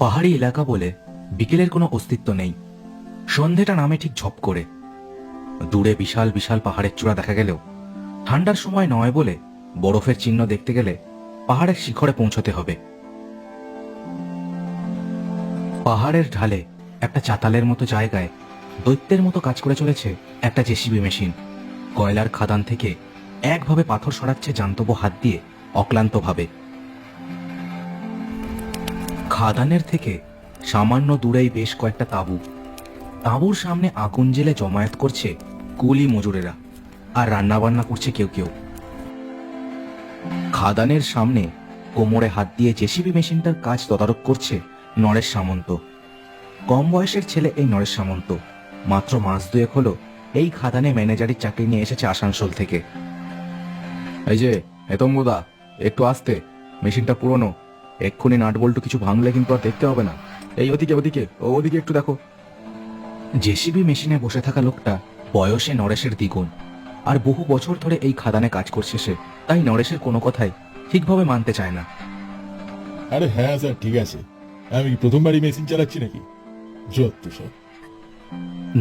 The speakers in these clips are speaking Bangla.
পাহাড়ি এলাকা বলে বিকেলের কোনো অস্তিত্ব নেই। সন্ধেটা নামে ঠিক ঝপ করে। দূরে বিশাল বিশাল পাহাড়ের চূড়া দেখা গেলেও ঠান্ডার সময় নয় বলে বরফের চিহ্ন দেখতে গেলে পাহাড়ের শিখরে পৌঁছতে হবে। পাহাড়ের ঢালে একটা চাতালের মতো জায়গায় দৈত্যের মতো কাজ করে চলেছে একটা জেসিবি মেশিন। কয়লার খাদান থেকে একভাবে পাথর সরাচ্ছে জান্তব হাত দিয়ে অক্লান্তভাবে। খাদানের থেকে সামান্য দূরেই বেশ কয়েকটা তাঁবু। তাঁবুর সামনে আগুন জেলে জমায়েত করছে কুলি মজুরেরা, আর রান্নাবান্না করছে কেউ কেউ। খাদানের সামনে কোমরে হাত দিয়ে জেসিবি মেশিনটার কাজ তদারক করছে নরেশ সামন্ত। কম বয়সের ছেলে এই নরেশ সামন্ত। মাত্র মাস দুয়েক হলো এই খাদানে ম্যানেজারের চাকরি নিয়ে এসেছে আসানসোল থেকে। এই যে হেতম্বদা, একটু আসতে, মেশিনটা পুরনো, এক্ষুনি নাট বল্টু কিছু ভাঙলে কিন্তু আর দেখতে হবে না। এই ওদিকে ওদিকে ওদিকে একটু দেখো। জেসিবি মেশিনে বসে থাকা লোকটা বয়সে নরেশের দ্বিগুণ, আর বহু বছর ধরে এই খাদানে কাজ করছে সে, তাই নরেশের কোনো কথাই ঠিকভাবে মানতে চায় না। আরে হ্যাঁ স্যার, ঠিক আছে, আমি প্রথমবারই মেশিন চালাচ্ছি নাকি, যত সব।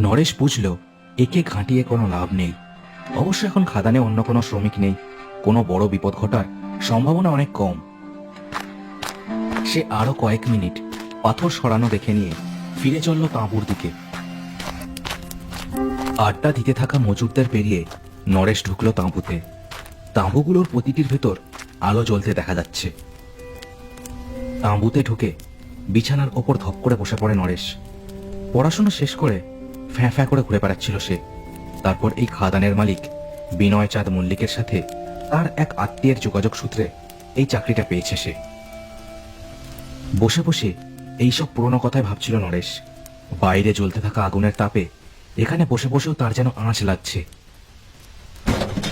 নরেশ বুঝল একে ঘাঁটিয়ে কোনো লাভ নেই। অবশ্য এখন খাদানে অন্য কোনো শ্রমিক নেই, কোনো বড় বিপদ ঘটার সম্ভাবনা অনেক কম। সে আরো কয়েক মিনিট পাথর সরানো দেখে নিয়ে ফিরে চলল তাঁবুর দিকে। আড্ডা দিতে থাকা মজুরদের পেরিয়ে নরেশ ঢুকলো তাঁবুতে। তাঁবুগুলোর প্রতিটির ভেতর আলো জ্বলতে দেখা যাচ্ছে। তাঁবুতে ঢুকে বিছানার ওপর ধপ করে বসে পড়ে নরেশ। পড়াশোনা শেষ করে ফ্যাঁ ফ্যাঁ করে ঘুরে বেড়াচ্ছিল সে। তারপর এই খাদানের মালিক বিনয় চাঁদ মল্লিকের সাথে তার এক আত্মীয়ের যোগাযোগ সূত্রে এই চাকরিটা পেয়েছে সে। বসে বসে এইসব পুরনো কথাই ভাবছিল নরেশ। বাইরে জ্বলতে থাকা আগুনের তাপে এখানে বসে বসেও তার যেন আঁচ লাগছে।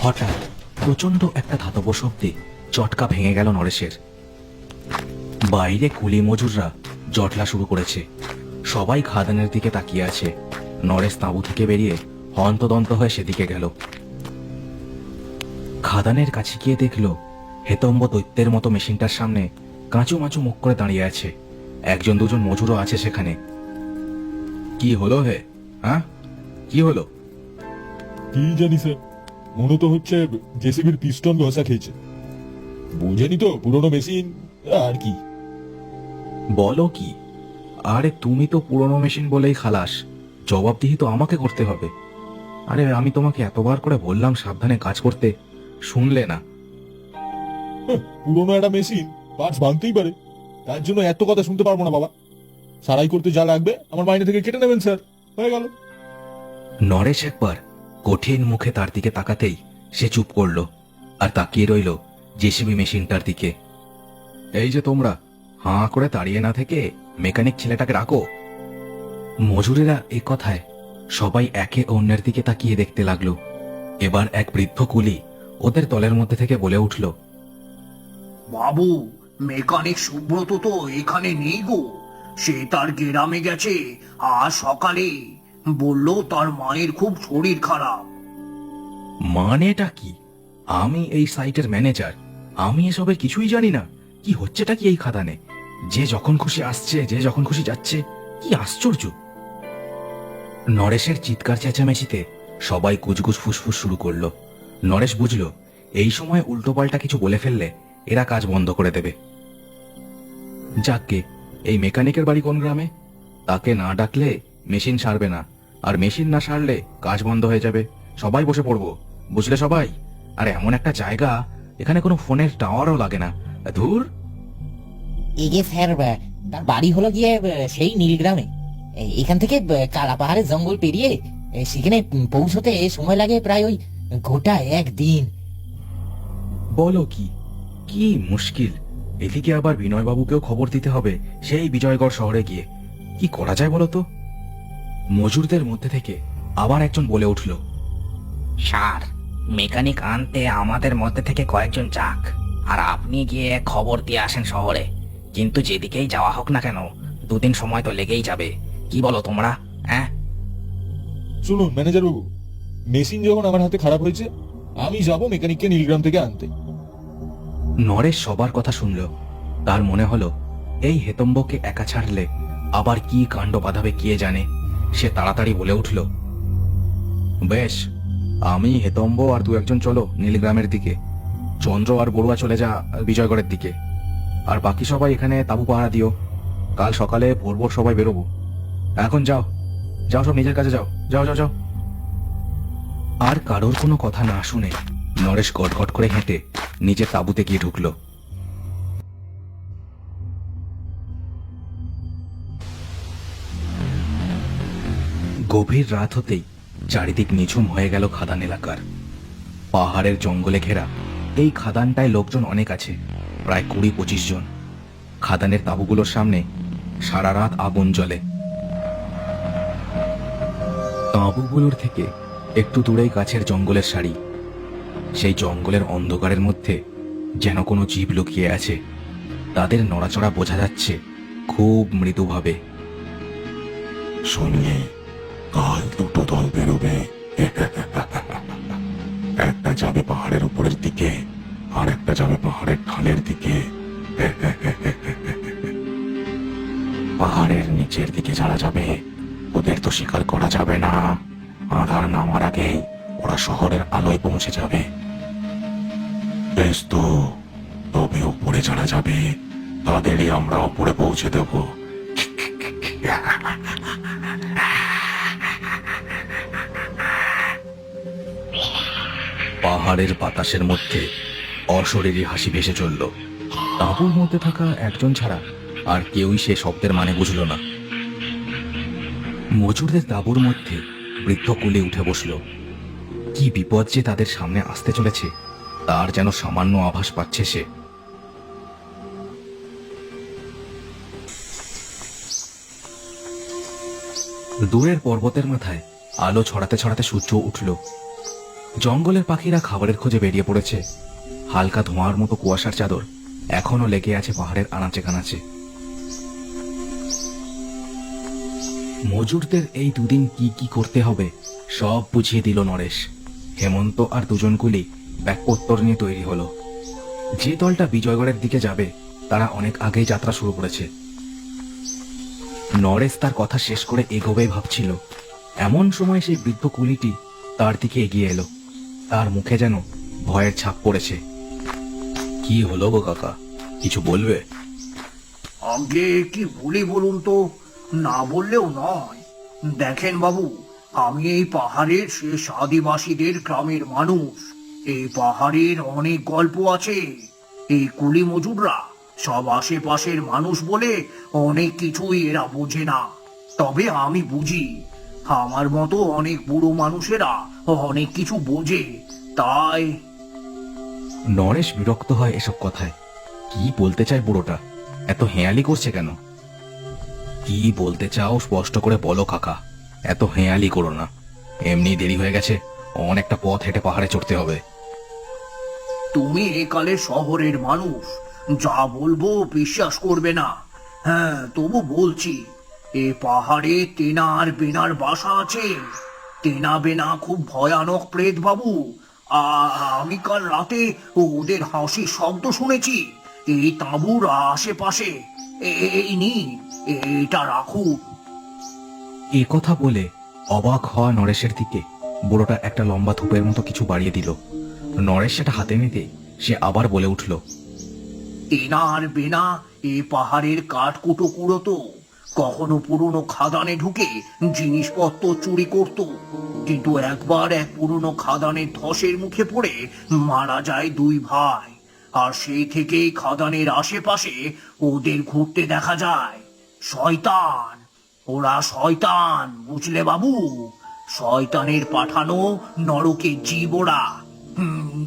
হঠাৎ প্রচন্ড একটা ধাতব শব্দে চটকা ভেঙে গেল নরেশের। বাইরে কুলি মজুররা জটলা শুরু করেছে। সবাই খাদানের দিকে তাকিয়ে আছে। নরেশ তাঁবু থেকে বেরিয়ে হন্তদন্ত হয়ে সেদিকে গেল। খাদানের কাছে গিয়ে দেখল হেতম্ব দৈত্যের মতো মেশিনটার সামনে কাঁচু মাচু মুখ করে দাঁড়িয়ে আছে। একজন দুজন মজুরও আছে সেখানে। কি হলো হে? হ্যাঁ, কি হলো? কি জানি স্যার, মনে তো হচ্ছে জেসিবির পিস্টন ঘষা খেয়েছে। বুঝেনি তো, পুরনো মেশিন আর কি। বলো কি? আরে তুমি তো পুরনো মেশিন বলেই খালাস, জবাবদিহি তো আমাকে করতে হবে। আরে আমি তোমাকে এতবার করে বললাম সাবধানে কাজ করতে, শুনলে না। পুরনো একটা মেশিন পার্টস ভাঙতেই পারে, তার জন্য এত কথা শুনতে পারবো না বাবা। সারাই করতে যা লাগবে আমার মাইনে থেকে কেটে নেবেন স্যার, হয়ে গেল। নরেশ একবার কঠিন মুখে তার দিকে তাকাতেই সে চুপ করল আর তাকিয়ে রইল জেসিবি মেশিনটার দিকে। এই যে তোমরা হাঁ করে দাঁড়িয়ে না থেকে মেকানিক ছেলেটাকে রাখো। মজুরেরা এ কথায় সবাই একে অন্যের দিকে তাকিয়ে দেখতে লাগলো। এবার এক বৃদ্ধ কুলি ওদের দলের মধ্যে থেকে বলে উঠল, বাবু, মেকানিক সুব্রত তো এখানে নেই গো। সে তার গ্রামে গেছে আজ সকালে। বলল তার মায়ের খুব শরীর খারাপ। মানেটা কি? আমি এই সাইটের ম্যানেজার, আমি এসবের কিছুই জানি না। কি হচ্ছেটা কি এই খাদানে? যে যখন খুশি আসছে, যে যখন খুশি যাচ্ছে, কি আশ্চর্য! নরেশের চিৎকার চেঁচামেচিতে সবাই কুজকুজ ফুসফুস শুরু করলো। নরেশ বুঝল এই সময় উল্টোপাল্টা কিছু বলে ফেললে এরা কাজ বন্ধ করে দেবে। যাকগে, এই মেকানিকের বাড়ি কোন গ্রামে? তাকে না ডাকলে মেশিন সারবে না, আর মেশিন না সারলে কাজ বন্ধ হয়ে যাবে। সবাই বসে পড়বো, বুঝলে সবাই? আর এমন একটা জায়গা, এখানে কোনো ফোনের টাওয়ারও লাগে না। ধুর। এই যে স্যার, তার বাড়ি হলো গিয়ে সেই নীলগ্রামে। এখান থেকে কালা পাহাড়ের জঙ্গল পেরিয়ে সেখানে পৌঁছতে সময় লাগে প্রায় ওই গোটা একদিন। বলো কি? কি মুশকিল! এদিকে আবার বিনয়বাবুকেও খবর দিতে হবে সেই বিজয়গড় শহরে গিয়ে। কি করা যায় বলো তো? মজুরদের মধ্যে থেকে আবার একজন বলে উঠল, স্যার, মেকানিক আনতে আমাদের মধ্যে থেকে কয়েকজন যাক, আর আপনি গিয়ে খবর দিয়ে আসেন শহরে। কিন্তু যেদিকেই যাওয়া হোক না কেন, দুদিন সময় তো লেগেই যাবে। কি বলো তোমরা? হ্যাঁ, শুনুন ম্যানেজার বাবু, মেশিন যখন আমার হাতে খারাপ হয়েছে, আমি যাব মেকানিককে নীলগ্রাম থেকে আনতে। নরেশ সবার কথা শুনল। তার মনে হলো এই হেতম্বকে একা ছাড়লে আবার কি কাণ্ড বাঁধাবে কে জানে। সে তাড়াতাড়ি বলে উঠল, বেশ, আমি, হেতম্ব আর দু একজন চলো নীলগ্রামের দিকে। চন্দ্র আর বড়ুয়া চলে যা বিজয়গড়ের দিকে। আর বাকি সবাই এখানে তাঁবু পাহারা দিও। কাল সকালে ভোর ভোর সবাই বেরোবো। এখন যাও, যাও, সব নিজের কাছে যাও, যাও যাও যাও। আর কারোর কোনো কথা না শুনে নরেশ গটগট করে হেঁটে নিজের তাঁবুতে গিয়ে ঢুকলো। গভীর রাত হতেই চারিদিক নিঝুম হয়ে গেল খাদান এলাকার। পাহাড়ের জঙ্গলে ঘেরা এই খাদানটায় লোকজন অনেক আছে, প্রায় 20-25 জন। খাদানের তাঁবুগুলোর সামনে সারা রাত আগুন জ্বলে। তাঁবুগুলোর থেকে একটু দূরেই গাছের জঙ্গলের সারি। সেই জঙ্গলের অন্ধকারের মধ্যে যেন কোনো জীব লুকিয়ে আছে। তাদের নড়াচড়া বোঝা যাচ্ছে খুব মৃদুভাবে। শুনলে, কাল দুটো দল বেরোবে। একটা যাবে পাহাড়ের উপরের দিকে, আর একটা যাবে পাহাড়ের ঢালের দিকে। পাহাড়ের নিচের দিকে যারা যাবে, ওদের তো শিকার করা যাবে না। আধার নামার আগেই ওরা শহরের আলোয় পৌঁছে যাবে। বেশ তো, তবে উপরে যারা যাবে তাদেরই আমরা উপরে পৌঁছে দেবো। পাহাড়ের বাতাসের মধ্যে অশরীরী হাসি ভেসে চলল। তাঁবুর মধ্যে থাকা একজন ছাড়া আর কেউই সে শব্দের মানে বুঝল না। মজুরদের তাঁবুর মধ্যে বৃদ্ধ কুলে উঠে বসল। কি বিপদ যে তাদের সামনে আসতে চলেছে তার যেন সামান্য আভাস পাচ্ছে সে। দূরের পর্বতের মাথায় আলো ছড়াতে ছড়াতে সূর্য উঠল। জঙ্গলের পাখিরা খাবারের খোঁজে বেরিয়ে পড়েছে। হালকা ধোঁয়ার মতো কুয়াশার চাদর এখনো লেগে আছে পাহাড়ের আনাচে কানাচে। মজুরদের এই দুদিন কি কি করতে হবে সব বুঝিয়ে দিল নরেশ। হেমন্ত আর দুজন কুলি ব্যাগপত্তর নিয়ে তৈরি হলো। যে দলটা বিজয়গড়ের দিকে যাবে তারা অনেক আগেই যাত্রা শুরু করেছে। নরেশ তার কথা শেষ করে এগোবে ভাবছিল, এমন সময় সেই বৃদ্ধ কুলিটি তার দিকে এগিয়ে এলো। তার মুখে যেন ভয়ের ছাপ পড়েছে। কি হলো গো কাকা, কিছু বলবে? আগে কি বলি বলুন তো, না বললেও নয়। দেখেন বাবু, আমি এই পাহাড়ের শেষ আদিবাসীদের গ্রামের মানুষ। এই পাহাড়ের অনেক গল্প আছে। এই কুলি মজুররা সব আশেপাশের মানুষ বলে অনেক কিছুই এরা বোঝে না, তবে আমি বুঝি। আমার মতো অনেক বুড়ো মানুষেরা অনেক কিছু বোঝে, তাই। নরেশ বিরক্ত হয় এসব কথায়। কি বলতে চায় বুড়োটা? এত হেঁয়ালি করছে কেন? কি বলতে চাও স্পষ্ট করে বলো কাকা, এত হেঁয়ালি করো না। এমনি দেরি হয়ে গেছে, অনেকটা পথ হেঁটে পাহাড়ে চড়তে হবে। তুমি একালে শহরের মানুষ, যা বলবো বিশ্বাস করবে না। হ্যাঁ, তবু বলছি, এ পাহাড়ে তেনা আর বেনার বাসা আছে। তেনা বেনা খুব ভয়ানক প্রেত বাবু। আমি কাল রাতে ওদের হাসির শব্দ শুনেছি এই তাঁবুর আশেপাশে। এই নিন, এটা রাখুন। এ কথা বলে অবাক হওয়া নরেশের দিকে বুড়োটা একটা লম্বা ধূপের মতো কিছু বাড়িয়ে দিল। নরেশ সেটা হাতে নিতে সে আবার বলে উঠল, তেনা আর বেনা এ পাহাড়ের কাঠকুটো কুড়োতো, কখনো পুরনো খাদানে ঢুকে জিনিসপত্র চুরি করত। কিন্তু একবার এক পুরনো খাদানের ধসের মুখে পড়ে মারা যায় দুই ভাই। আর সেই থেকেই খাদানের আশেপাশে ওদের ঘুরতে দেখা যায়। শয়তান, ওরা শয়তান, বুঝলে বাবু? শয়তানের পাঠানো নরকে জীব ওরা।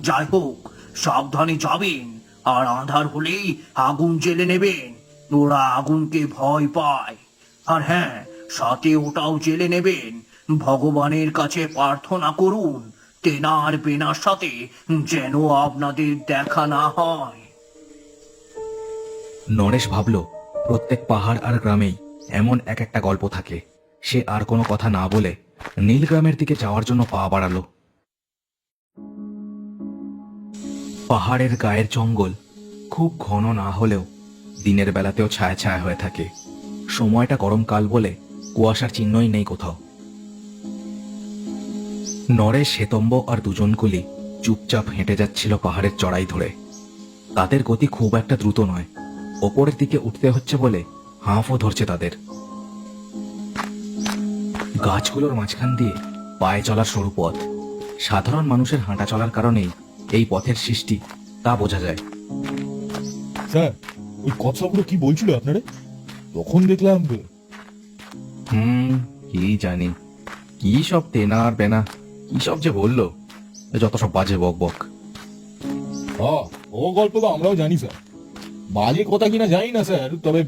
যাই হোক, সাবধানে যাবেন, আর আঁধার হলেই আগুন জেলে নেবেন। ওরা আগুনকে ভয় পায়। আর হ্যাঁ, সাথে ওটাও জেলে নেবেন, ভগবানের কাছে প্রার্থনা করুন তেনা আর বেনার সাথে যেন আপনাদের দেখা না হয়। নরেশ ভাবল, প্রত্যেক পাহাড় আর গ্রামেই এমন এক একটা গল্প থাকে। সে আর কোনো কথা না বলে নীলগ্রামের দিকে যাওয়ার জন্য পা বাড়ালো। পাহাড়ের গায়ের জঙ্গল খুব ঘন না হলেও দিনের বেলাতেও ছায়া ছায়া হয়ে থাকে। সময়টা গরমকাল বলে কুয়াশার চিহ্নই নেই কোথাও। নরেশ, হেতম্ব আর দুজন কুলি চুপচাপ হেঁটে যাচ্ছিল পাহাড়ের চড়াই ধরে। তাদের গতি খুব একটা দ্রুত নয়, ওপরের দিকে উঠতে হচ্ছে বলে হাঁফও ধরছে তাদের। গাছগুলোর মাঝখান দিয়ে পায়ে চলার সরু পথ, সাধারণ মানুষের হাঁটা চলার কারণেই এই পথের সৃষ্টি, তা বোঝা যায়। স্যার, ওই কথাগুলো কি বলছিল আপনারা? তখন দেখলাম কি জানি, কি সব তেনার বেনা, কি সব যে বললো, যত সব বাজে বক বক। ও গল্প তো আমরাও জানি স্যার, বাজে কথা কিনা জানি না স্যার, তবে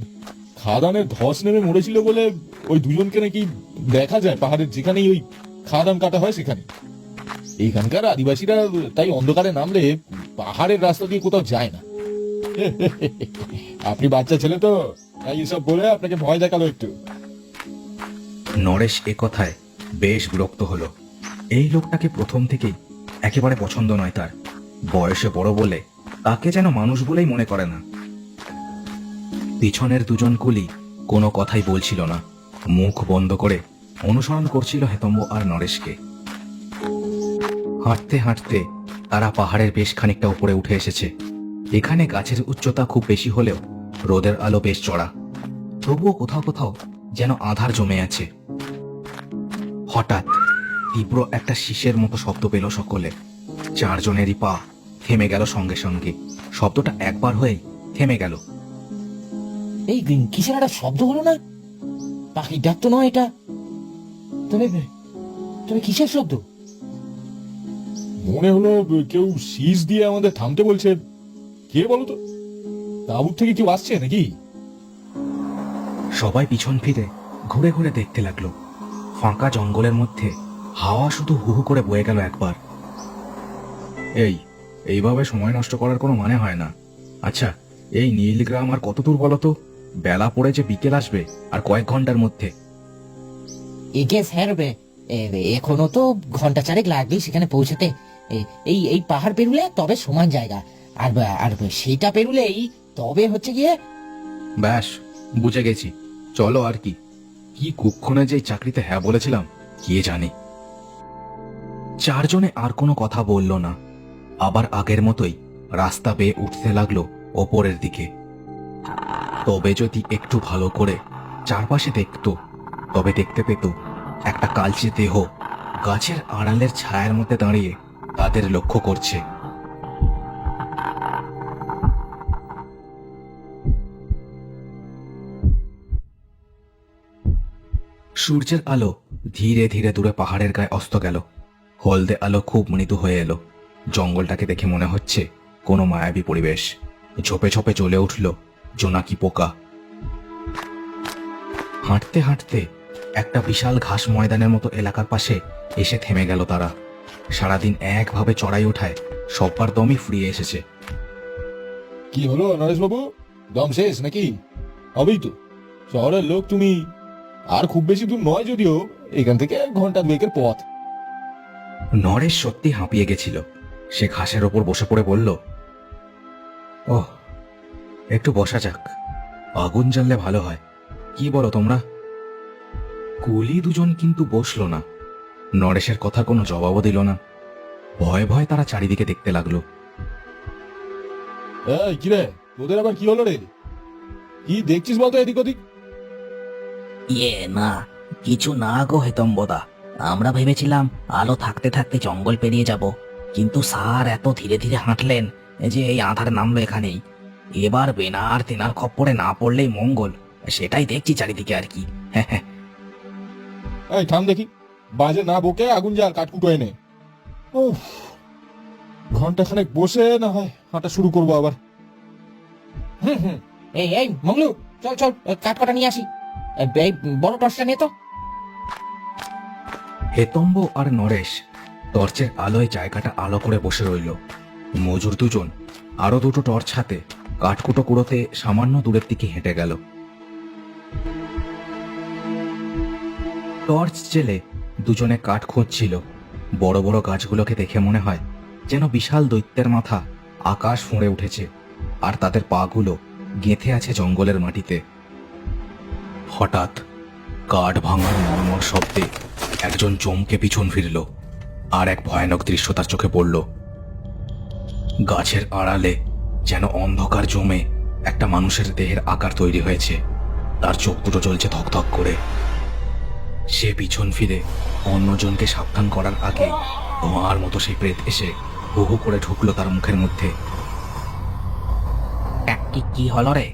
খাদানের ধস নেমে মরেছিল বলে ওই দুজনকে নাকি দেখা যায় পাহাড়ের যেখানেই ওই খাদান কাটা হয় সেখানে। এইখানকার আদিবাসীরা তাই অন্ধকারে নামলে পাহাড়ের রাস্তা দিয়ে কোথাও যায় না। আপনি বাচ্চা ছেলে তো, তাই এসব বলে আপনাকে ভয় দেখালো একটু। নরেশ এ কথায় বেশ বিরক্ত হলো। এই লোকটাকে প্রথম থেকেই একেবারে পছন্দ নয় তার। বয়সে বড় বলে তাকে যেন মানুষ বলেই মনে করে না। পিছনের দুজন কুলি কোনো কথাই বলছিল না, মুখ বন্ধ করে অনুসরণ করছিল হেতম্ব আর নরেশকে। হাঁটতে হাঁটতে তারা পাহাড়ের বেশ খানিকটা উপরে উঠে এসেছে। এখানে গাছের উচ্চতা খুব বেশি হলেও রোদের আলো বেশ চড়া, তবুও কোথাও কোথাও যেন আঁধার জমে আছে। হঠাৎ তীব্র একটা শীষের মতো শব্দ পেল সকলে। চারজনেরই পা থেমে গেল সঙ্গে সঙ্গে। শব্দটা একবার হয়েই থেমে গেল। এই কিসের একটা শব্দ হলো না? পাখির ডাক তো নয় এটা। তবে তবে কিসের শব্দ? মনে হলো কেউ শীষ দিয়ে আমাদের থামতে বলছে। কে বলো তো? তাঁবুর থেকে কেউ আসছে নাকি? সবাই পিছন ফিরে ঘুরে ঘুরে দেখতে লাগলো। ফাঁকা জঙ্গলের মধ্যে হাওয়া শুধু হু হু করে বয়ে গেল একবার। এইভাবে সময় নষ্ট করার কোনো মানে হয় না। আচ্ছা, এই নীলগ্রাম আর কত দূর বলতো? বেলা পড়ে যে বিকেল আসবে আর কয়েক ঘন্টার মধ্যে। এগে স্যার, এখনো তো ঘন্টা চারেক লাগবেই সেখানে পৌঁছাতে। এই এই পাহাড় পেরুলে তবে সমান জায়গা, আর আর সেটা পেরুলেই তবে হচ্ছে গিয়ে। ব্যাস, বুঝে গেছি, চলো আর কি। কি কুক্ষণে যে চাকরিতে হ্যাঁ বলেছিলাম কে জানে। চারজনে আর কোনো কথা বলল না। আবার আগের মতোই রাস্তা বেয়ে উঠতে লাগলো ওপরের দিকে। তবে যদি একটু ভালো করে চারপাশে দেখতো, তবে দেখতে পেত একটা কালচে দেহ গাছের আড়ালের ছায়ার মধ্যে দাঁড়িয়ে তাদের লক্ষ্য করছে। সূর্যের আলো ধীরে ধীরে দূরে পাহাড়ের গায়ে অস্ত গেল। হলদে আলো খুব মৃদু হয়ে এলো। জঙ্গলটাকে দেখে মনে হচ্ছে কোনো মায়াবী পরিবেশ। ঝোপে ঝোপে জ্বলে উঠল জোনাকি পোকা। হাঁটতে হাঁটতে একটা বিশাল ঘাস ময়দানের মতো এলাকার পাশে এসে থেমে গেল তারা। সারাদিন একভাবে চড়াই ওঠায় সব্বার দমই ফুরিয়ে এসেছে। কি হলো নরেশ বাবু, দম শেষ নাকি? হবেই তো, শহরের লোক তুমি। আর খুব বেশি দূর নয় যদিও, এখান থেকে ঘন্টা দুয়েকের পথ। নরেশ সত্যি হাঁপিয়ে গেছিল। সে ঘাসের ওপর বসে পড়ে বলল, ওহ, একটু বসা যাক, আগুন জ্বাললে ভালো হয়। কি বলো তোমরা? কুলি দুজন কিন্তু বসলো না। নরেশের কথা কোনো জবাবও দিল না। ভয়ে ভয়ে তারা চারিদিকে দেখতে লাগলো। এই কিরে, তোদের আবার কি হলো রে? কি দেখছিস বলতো এদিক ওদিক? না, কিছু না গো হেতম্বদা। আমরা ভেবেছিলাম আলো থাকতে থাকতে জঙ্গল পেরিয়ে যাব, কিন্তু স্যার এত ধীরে ধীরে হাঁটলেন যে এই আধার নামলো এখানেই। এবার বেনার তেনার খপ্পরে না পড়লেই মঙ্গল, সেটাই দেখছি চারিদিকে আর কি। এই থাম দেখি, বাজে না বকে আগুন জ্বাল, কাঠকুটো এনে। ঘন্টা খানেক বসে না হয় হাঁটা শুরু করবো আবার। এই এই মংলু, চল চল, কাঠ কাটা নিয়ে আসি। এই বড় টর্চটা নিয়ে তো। হেতম্ব আর নরেশ টর্চের আলোয় জায়গাটা আলো করে বসে রইল। মজুর দুজন আরো দুটো টর্চ হাতে কাঠকুটো কুড়োতে সামান্য দূরের দিকে হেঁটে গেল। টর্চ জেলে দুজনে কাঠ খুঁজছিল। বড় বড় গাছগুলোকে দেখে মনে হয় যেন বিশাল দৈত্যের মাথা আকাশ ফুঁড়ে উঠেছে, আর তাদের পাগুলো গেঁথে আছে জঙ্গলের মাটিতে। হঠাৎ কাঠ ভাঙার মর্মর শব্দে একজন চমকে পিছন ফিরল, আর এক ভয়ানক দৃশ্য তার চোখে পড়ল। গাছের আড়ালে যেন অন্ধকার জমে একটা মানুষের দেহের আকার তৈরি হয়েছে। তার চোখ দুটো জ্বলছে ধকধক করে। সে পিছন ফিরে অন্যজনকে সাবধান করার আগে ধোঁয়ার মতো সেই প্রেত এসে হু হু করে ঢুকলো তার মুখের মধ্যে। কি হলো রে?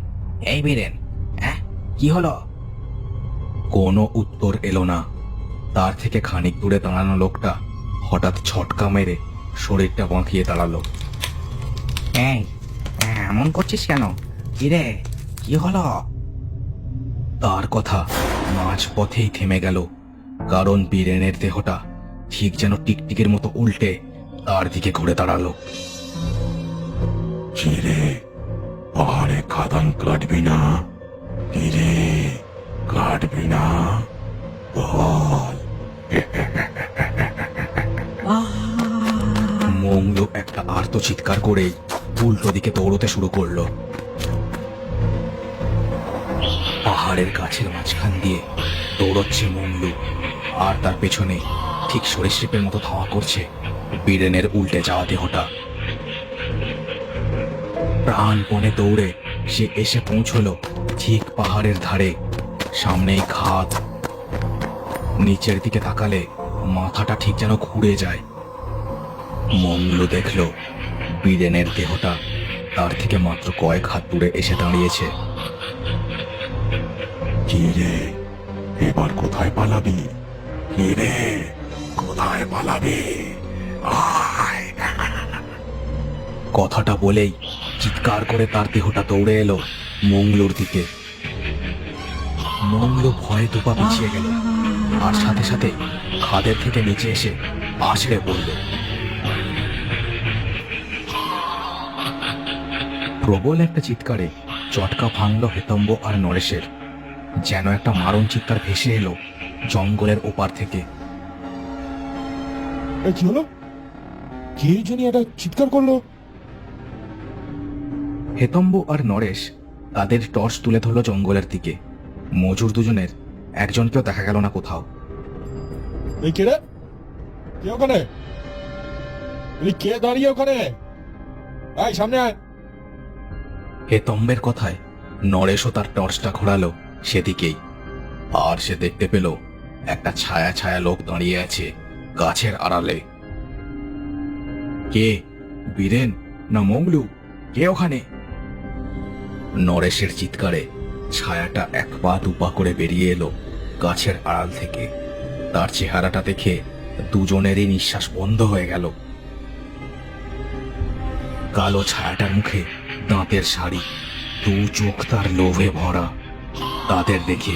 এই বীরেন, হ্যাঁ কি হলো? কোনো উত্তর এলো না। তার থেকে খানিক দূরে দাঁড়ানো লোকটা হঠাৎ ছটকা মেরে শরীরটা বাঁকিয়ে দাঁড়ালো। এই এমন করছিস কেন? কি রে, কি হলো? তার কথা মাঝ পথেই থেমে গেল, কারণ বীরেনের দেহটা ঠিক যেন টিকটিকির মতো উল্টে তার দিকে ঘুরে দাঁড়ালো। রে, পাহাড়ে খাদান কাটবি না? রে, কাটবি না? বল। মংলু একটা আর্ত চিৎকার করে উল্টো দিকে দৌড়তে শুরু করলো। পাহাড়ের গাছের মাঝখান দিয়ে দৌড়চ্ছে মংলু, আর তার পেছনে ঠিক সরীসৃপের মতো ধাওয়া করছে বীরেনের উল্টে যাওয়া দেহটা। প্রাণপণে দৌড়ে সে এসে পৌঁছলো ঠিক পাহাড়ের ধারে। সামনেই খাদ। নিচের দিকে তাকালে মাথাটা ঠিক যেন ঘুরে যায়। মংলু দেখল বীরেনের দেহটা তার থেকে মাত্র কয়েক হাত দূরে এসে দাঁড়িয়েছে। কি রে, এবার কোথায় পালাবি? কি রে, কোথায় পালাবি? আয়! কথাটা বলেই চিৎকার করে তার দেহটা দৌড়ে এলো মংলুর দিকে। মংলু ভয়ে দুপা পিছিয়ে গেল, আর সাথে সাথে খাদের থেকে নিচে এসে আছড়ে পড়ল। প্রবল একটা চিৎকারে চটকা ভাঙল হেতম্ব আর নরেশের। যেন একটা মারণ চিৎকার ভেসে এলো জঙ্গলের ওপার থেকে। কি হলো? কে জানি একটা চিৎকার করলো। হেতম্ব আর নরেশ তাদের টর্চ তুলে ধরল জঙ্গলের দিকে। মজুর দুজনের একজনকেও দেখা গেল না কোথাও। এই কে রে? কে ওখানে? কে দাঁড়িয়ে ওখানে? আয় সামনে আয়। হেতম্বের কথায় নরেশও তার টর্চটা ঘোরালো সেদিকেই, আর সে দেখতে পেল একটা ছায়া ছায়া লোক দাঁড়িয়ে আছে গাছের আড়ালে। কে? বীরেন না মংলু? কে ওখানে? নরেশের চিৎকারে ছায়াটা এক পা দুপা করে বেরিয়ে এলো গাছের আড়াল থেকে। তার চেহারাটা দেখে দুজনেরই নিঃশ্বাস বন্ধ হয়ে গেল। কালো ছায়াটার মুখে দাঁতের শাড়ি, দু চোখ তার লোভে ভরা। তাদের দেখে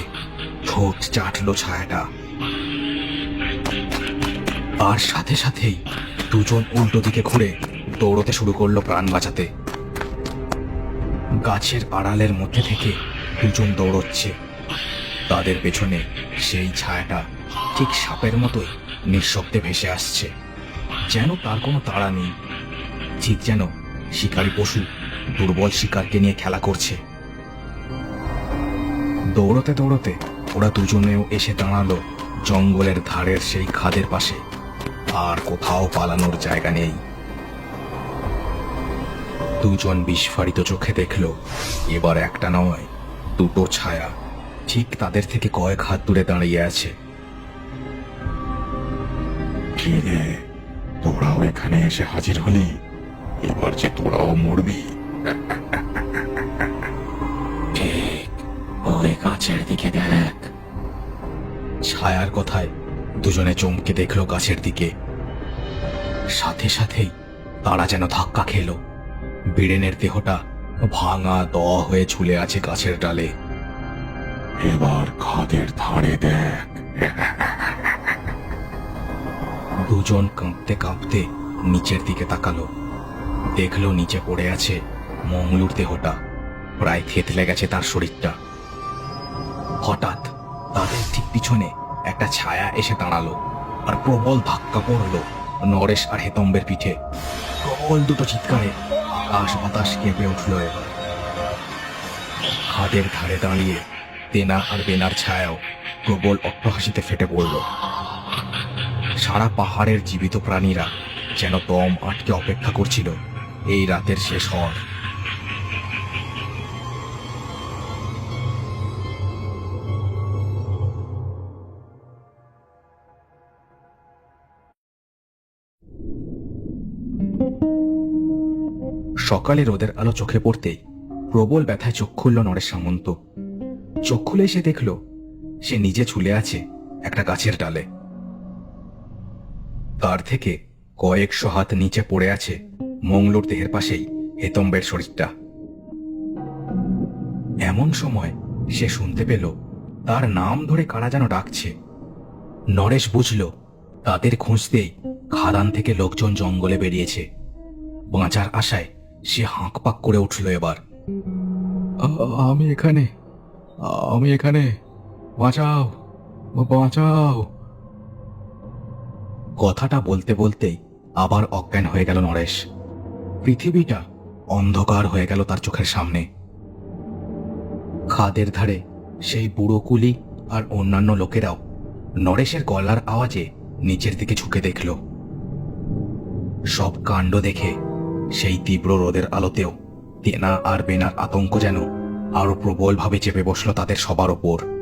ঠোঁট চাটলো ছায়াটা, আর সাথে সাথেই দুজন উল্টো দিকে ঘুরে দৌড়তে শুরু করলো প্রাণ বাঁচাতে। গাছের আড়ালের মধ্যে থেকে দুজন দৌড়চ্ছে। তাদের পেছনে সেই ছায়াটা ঠিক সাপের মতোই নিঃশব্দে ভেসে আসছে, যেন তার কোনো তাড়া নেই। ঠিক যেন শিকারী পশু দুর্বল শিকারকে নিয়ে খেলা করছে। দৌড়তে দৌড়তে ওরা দুজনেও এসে দাঁড়ালো জঙ্গলের ধারের সেই খাদের পাশে। আর কোথাও পালানোর জায়গা নেই। দুজন বিস্ফারিত চোখে দেখল এবার একটা নয়, দুটো ছায়া ঠিক তাদের থেকে কয়েক হাত দূরে দাঁড়িয়ে আছে। কি রে, তোরাও এখানে এসে হাজির হলি? এবার যে তোরাও মরবি। ঠিক ওই গাছের দিকে দেখ। ছায়ার কথায় দুজনে চমকে দেখলো গাছের দিকে। সাথে সাথেই তারা যেন ধাক্কা খেলো। বীরেনের দেহটা ভাঙা দওয়া হয়ে ঝুলে আছে গাছের ডালে। এবার খাদের ধারে দেখ। দুজন কাঁপতে কাঁপতে নিচের দিকে তাকালো। দেখলো নিচে পড়ে আছে মংলুর দেহটা। প্রায় থেতলে গেছে তার শরীরটা। হঠাৎ তাদের ঠিক পিছনে একটা ছায়া এসে দাঁড়ালো, আর প্রবল ধাক্কা পড়লো নরেশ আর হেতম্বের পিঠে। প্রবল দুটো চিৎকারে আকাশ বাতাস কেঁপে উঠল। এবার খাদের ধারে দাঁড়িয়ে তেনা আর বেনার ছায়াও প্রবল অট্টহাসিতে ফেটে পড়ল। সারা পাহাড়ের জীবিত প্রাণীরা যেন দম আটকে অপেক্ষা করছিল এই রাতের শেষ হওয়ার। সকালে রোদের আলো চোখে পড়তেই প্রবল ব্যথায় চোখ খুলল নরেশ সামন্ত। চোখ খুলে সে দেখল সে নিজে ঝুলে আছে একটা গাছের ডালে। তার থেকে কয়েকশো হাত নিচে পড়ে আছে মঙ্গলুর দেহের পাশেই হেতম্বের শরীরটা। এমন সময় সে শুনতে পেল তার নাম ধরে কারা যেন ডাকছে। নরেশ বুঝল তাদের খুঁজতেই খাদান থেকে লোকজন জঙ্গলে বেরিয়েছে। বাঁচার আশায় সে হাঁকপাক করে উঠল এবার। আমি এখানে, বাঁচাও, বাঁচাও। কথাটা বলতে বলতেই আবার অজ্ঞান হয়ে গেল নরেশ। পৃথিবীটা অন্ধকার হয়ে গেল তার চোখের সামনে। খাদের ধারে সেই বুড়ো কুলি আর অন্যান্য লোকেরাও নরেশের গলার আওয়াজে নিচের দিকে ঝুঁকে দেখল। সব কাণ্ড দেখে সেই তীব্র রোদের আলোতেও তেনা আর বেনার আতঙ্ক যেন আরো প্রবলভাবে চেপে বসল তাদের সবার ওপর।